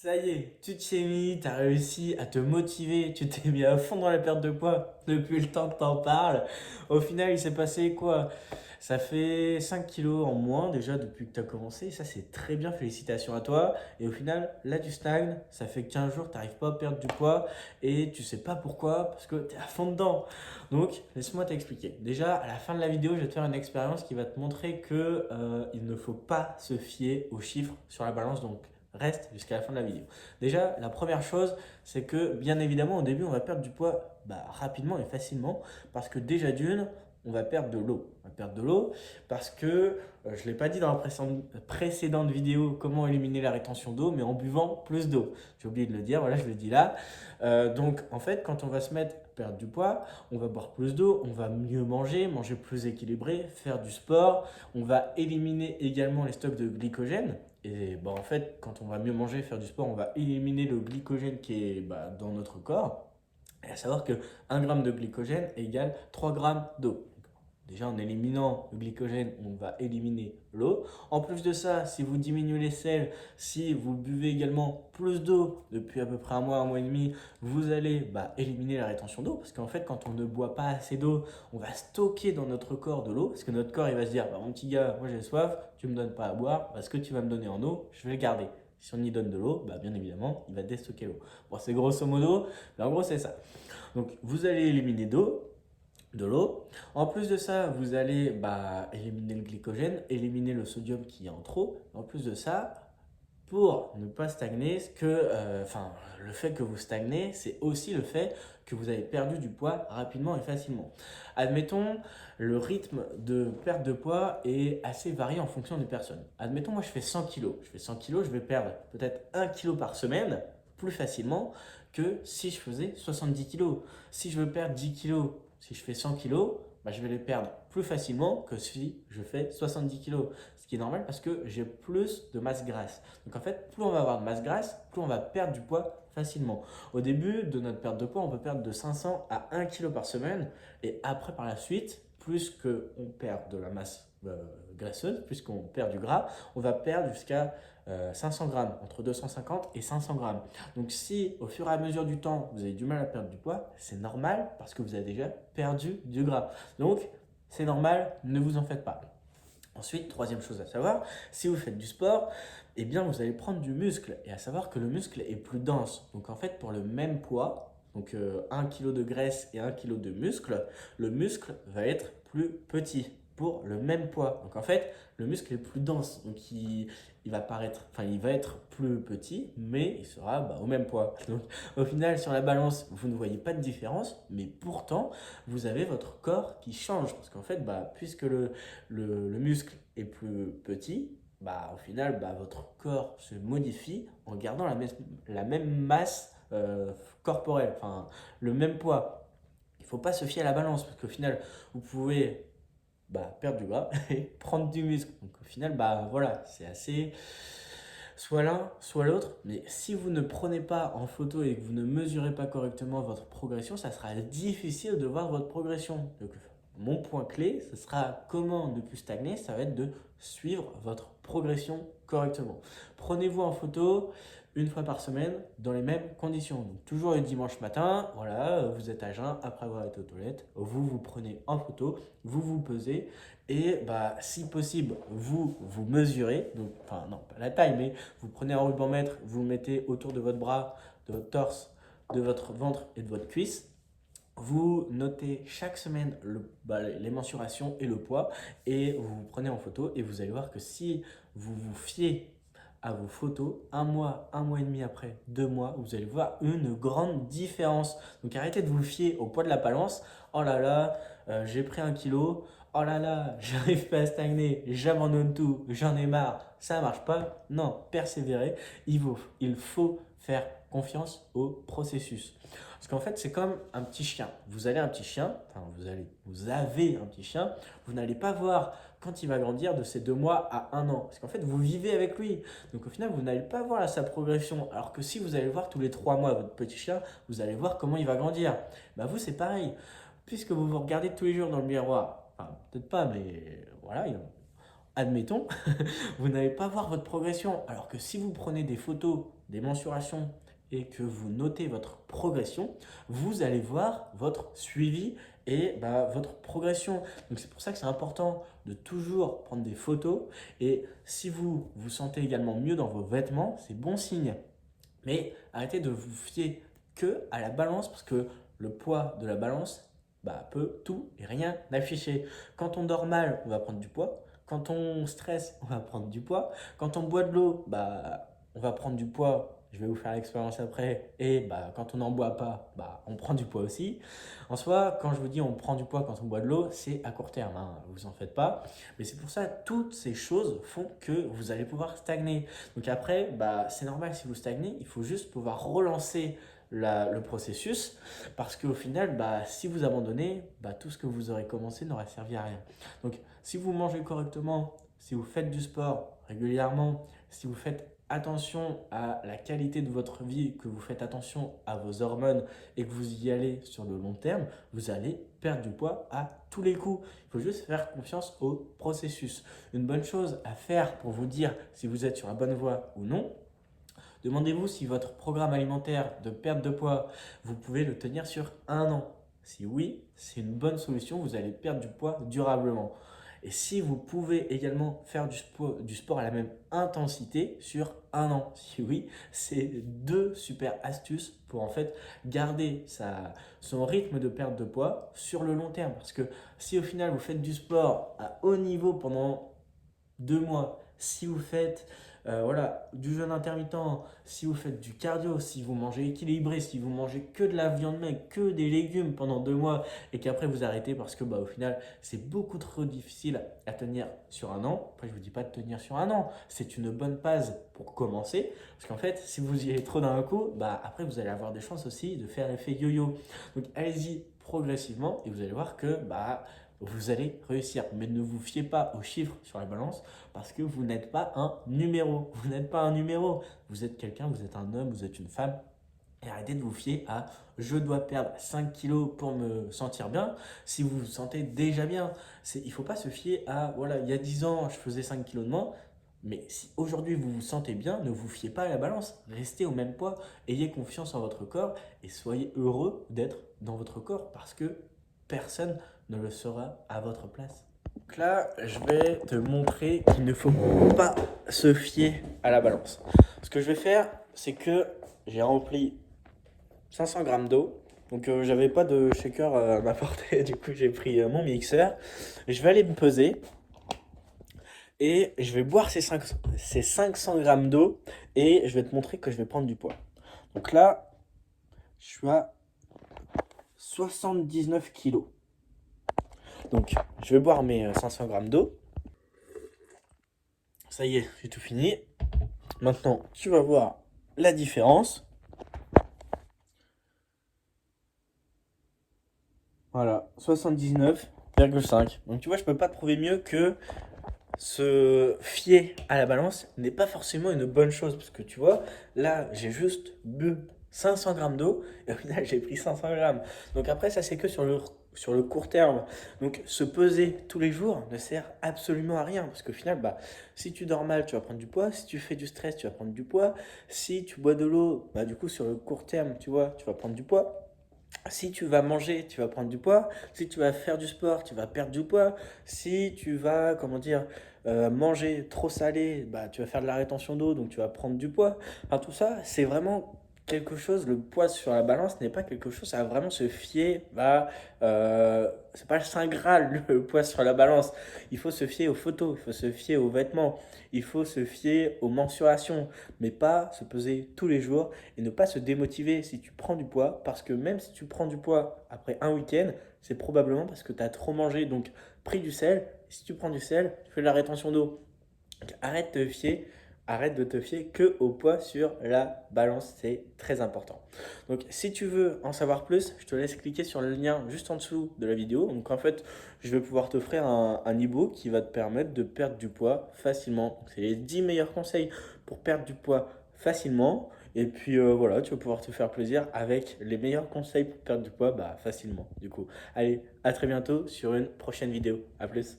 Ça y est, tu t'y es mis, tu as réussi à te motiver, tu t'es mis à fond dans la perte de poids depuis le temps que t'en parles. Au final, il s'est passé quoi? Ça fait 5 kilos en moins déjà depuis que tu as commencé. Ça, c'est très bien, félicitations à toi. Et au final, là, tu stagnes. Ça fait 15 jours, tu n'arrives pas à perdre du poids et tu sais pas pourquoi parce que tu es à fond dedans. Donc, laisse-moi t'expliquer. Déjà, à la fin de la vidéo, je vais te faire une expérience qui va te montrer que il ne faut pas se fier aux chiffres sur la balance. Donc, reste jusqu'à la fin de la vidéo. Déjà, la première chose, c'est que bien évidemment, au début, on va perdre du poids rapidement et facilement parce que déjà d'une, on va perdre de l'eau. On va perdre de l'eau parce que, je ne l'ai pas dit dans la précédente vidéo, comment éliminer la rétention d'eau, mais en buvant plus d'eau. J'ai oublié de le dire, voilà, je le dis là. Donc, en fait, quand on va se mettre à perdre du poids, on va boire plus d'eau, on va mieux manger, manger plus équilibré, faire du sport, on va éliminer également les stocks de glycogène. Et bah, en fait, quand on va mieux manger, faire du sport, on va éliminer le glycogène qui est dans notre corps. Et à savoir que 1 gramme de glycogène égale 3 grammes d'eau. Déjà, en éliminant le glycogène, on va éliminer l'eau. En plus de ça, si vous diminuez les sels, si vous buvez également plus d'eau depuis à peu près un mois et demi, vous allez éliminer la rétention d'eau. Parce qu'en fait, quand on ne boit pas assez d'eau, on va stocker dans notre corps de l'eau. Parce que notre corps, il va se dire, mon petit gars, moi j'ai soif, tu ne me donnes pas à boire, ce que tu vas me donner en eau, je vais le garder. Si on y donne de l'eau, bien évidemment, il va déstocker l'eau. Bon, c'est grosso modo, mais en gros, c'est ça. Donc, vous allez éliminer de l'eau. En plus de ça, vous allez éliminer le glycogène, éliminer le sodium qui est en trop. En plus de ça, pour ne pas stagner, le fait que vous stagnez, c'est aussi le fait que vous avez perdu du poids rapidement et facilement. Admettons, le rythme de perte de poids est assez varié en fonction des personnes. Admettons, moi je fais 100 kilos. Je fais 100 kilos, je vais perdre peut-être 1 kilo par semaine plus facilement que si je faisais 70 kilos. Si je veux perdre 10 kilos, si je fais 100 kilos, je vais les perdre plus facilement que si je fais 70 kilos. Ce qui est normal parce que j'ai plus de masse grasse. Donc en fait, plus on va avoir de masse grasse, plus on va perdre du poids facilement. Au début de notre perte de poids, on peut perdre de 500 à 1 kg par semaine. Et après, par la suite, plus qu'on perd de la masse graisseuse, plus qu'on perd du gras, on va perdre jusqu'à 500 grammes, entre 250 et 500 grammes. Donc si au fur et à mesure du temps, vous avez du mal à perdre du poids, c'est normal parce que vous avez déjà perdu du gras. Donc c'est normal, ne vous en faites pas. Ensuite, troisième chose à savoir, si vous faites du sport, eh bien vous allez prendre du muscle et à savoir que le muscle est plus dense. Donc en fait, pour le même poids, donc 1 kg de graisse et 1 kg de muscle, le muscle va être plus petit pour le même poids. Donc en fait, le muscle est plus dense, donc il va paraître, enfin il va être plus petit, mais il sera au même poids. Donc au final, sur la balance, vous ne voyez pas de différence, mais pourtant, vous avez votre corps qui change. Parce qu'en fait, puisque le muscle est plus petit, au final, votre corps se modifie en gardant la même masse corporelle, enfin le même poids. Il ne faut pas se fier à la balance parce qu'au final, vous pouvez perdre du gras et prendre du muscle. Donc au final, voilà, c'est assez soit l'un, soit l'autre. Mais si vous ne prenez pas en photo et que vous ne mesurez pas correctement votre progression, ça sera difficile de voir votre progression. Donc, mon point clé, ce sera comment ne plus stagner, ça va être de suivre votre progression correctement. Prenez-vous en photo une fois par semaine dans les mêmes conditions. Donc, toujours le dimanche matin, voilà, vous êtes à jeun après avoir été aux toilettes, vous vous prenez en photo, vous vous pesez et si possible, vous mesurez, donc, enfin non, pas la taille, mais vous prenez un ruban-mètre, vous le mettez autour de votre bras, de votre torse, de votre ventre et de votre cuisse. Vous notez chaque semaine les mensurations et le poids et vous vous prenez en photo et vous allez voir que si vous vous fiez à vos photos, un mois et demi après, 2 mois, vous allez voir une grande différence. Donc arrêtez de vous fier au poids de la balance. Oh là là, j'ai pris 1 kilo. Oh là là, j'arrive pas à stagner, j'abandonne tout, j'en ai marre, ça marche pas. Non, persévérer, il faut faire confiance au processus. Parce qu'en fait, c'est comme un petit chien. Vous avez un petit chien, vous n'allez pas voir quand il va grandir de ces 2 mois à 1 an. Parce qu'en fait, vous vivez avec lui. Donc au final, vous n'allez pas voir sa progression. Alors que si vous allez voir tous les 3 mois votre petit chien, vous allez voir comment il va grandir. Vous, c'est pareil. Puisque vous vous regardez tous les jours dans le miroir, enfin, peut-être pas, mais voilà, admettons, vous n'allez pas voir votre progression. Alors que si vous prenez des photos, des mensurations et que vous notez votre progression, vous allez voir votre suivi et votre progression. Donc c'est pour ça que c'est important de toujours prendre des photos. Et si vous vous sentez également mieux dans vos vêtements, c'est bon signe. Mais arrêtez de vous fier que à la balance parce que le poids de la balance peut tout et rien afficher. Quand on dort mal, on va prendre du poids. Quand on stresse, on va prendre du poids. Quand on boit de l'eau, on va prendre du poids. Je vais vous faire l'expérience après. Et quand on n'en boit pas, on prend du poids aussi. En soi, quand je vous dis on prend du poids quand on boit de l'eau, c'est à court terme, hein, vous en faites pas. Mais c'est pour ça, toutes ces choses font que vous allez pouvoir stagner. Donc après, c'est normal si vous stagnez, il faut juste pouvoir relancer le processus parce qu'au final, si vous abandonnez, tout ce que vous aurez commencé n'aura servi à rien. Donc si vous mangez correctement, si vous faites du sport régulièrement, si vous faites attention à la qualité de votre vie, que vous faites attention à vos hormones et que vous y allez sur le long terme, vous allez perdre du poids à tous les coups. Il faut juste faire confiance au processus. Une bonne chose à faire pour vous dire si vous êtes sur la bonne voie ou non, demandez-vous si votre programme alimentaire de perte de poids, vous pouvez le tenir sur un an. Si oui, c'est une bonne solution, vous allez perdre du poids durablement. Et si vous pouvez également faire du sport à la même intensité sur un an. Si oui, c'est deux super astuces pour en fait garder son rythme de perte de poids sur le long terme. Parce que si au final vous faites du sport à haut niveau pendant 2 mois, si vous faites du jeûne intermittent, si vous faites du cardio, si vous mangez équilibré, si vous mangez que de la viande maigre, que des légumes pendant 2 mois et qu'après vous arrêtez parce que au final c'est beaucoup trop difficile à tenir sur un an. Après je vous dis pas de tenir sur un an, c'est une bonne base pour commencer parce qu'en fait si vous y allez trop d'un coup, après vous allez avoir des chances aussi de faire l'effet yo-yo. Donc allez-y progressivement et vous allez voir que vous allez réussir. Mais ne vous fiez pas aux chiffres sur la balance parce que vous n'êtes pas un numéro. Vous n'êtes pas un numéro. Vous êtes quelqu'un, vous êtes un homme, vous êtes une femme. Et arrêtez de vous fier à je dois perdre 5 kilos pour me sentir bien si vous vous sentez déjà bien. Il ne faut pas se fier à il y a 10 ans, je faisais 5 kilos de moins. Mais si aujourd'hui vous vous sentez bien, ne vous fiez pas à la balance. Restez au même poids, ayez confiance en votre corps et soyez heureux d'être dans votre corps parce que personne ne le sera à votre place. Donc là, je vais te montrer qu'il ne faut pas se fier à la balance. Ce que je vais faire, c'est que j'ai rempli 500 grammes d'eau. Donc j'avais pas de shaker à m'apporter, du coup j'ai pris mon mixeur. Je vais aller me peser et je vais boire ces 500 grammes d'eau et je vais te montrer que je vais prendre du poids. Donc là, je suis à 79 kilos. Donc, je vais boire mes 500 grammes d'eau. Ça y est, j'ai tout fini. Maintenant, tu vas voir la différence. Voilà, 79,5. Donc, tu vois, je peux pas te prouver mieux que se fier à la balance n'est pas forcément une bonne chose. Parce que tu vois, là, j'ai juste bu 500 grammes d'eau et au final, j'ai pris 500 grammes. Donc, après, ça, c'est que sur le court terme. Donc se peser tous les jours ne sert absolument à rien parce qu'au final, si tu dors mal, tu vas prendre du poids. Si tu fais du stress, tu vas prendre du poids. Si tu bois de l'eau, du coup sur le court terme, tu vois, tu vas prendre du poids. Si tu vas manger, tu vas prendre du poids. Si tu vas faire du sport, tu vas perdre du poids. Si tu vas, manger trop salé, tu vas faire de la rétention d'eau, donc tu vas prendre du poids. Enfin, tout ça, c'est vraiment quelque chose, le poids sur la balance n'est pas quelque chose à vraiment se fier c'est pas le Saint Graal, le poids sur la balance. Il faut se fier aux photos, il faut se fier aux vêtements, il faut se fier aux mensurations, mais pas se peser tous les jours et ne pas se démotiver si tu prends du poids, parce que même si tu prends du poids après un week-end, c'est probablement parce que tu as trop mangé, donc pris du sel. Si tu prends du sel, tu fais de la rétention d'eau. Donc, arrête de te fier que au poids sur la balance, c'est très important. Donc si tu veux en savoir plus, je te laisse cliquer sur le lien juste en dessous de la vidéo. Donc en fait, je vais pouvoir t'offrir un e-book qui va te permettre de perdre du poids facilement. C'est les 10 meilleurs conseils pour perdre du poids facilement. Et puis voilà, tu vas pouvoir te faire plaisir avec les meilleurs conseils pour perdre du poids facilement. Du coup, allez, à très bientôt sur une prochaine vidéo. À plus.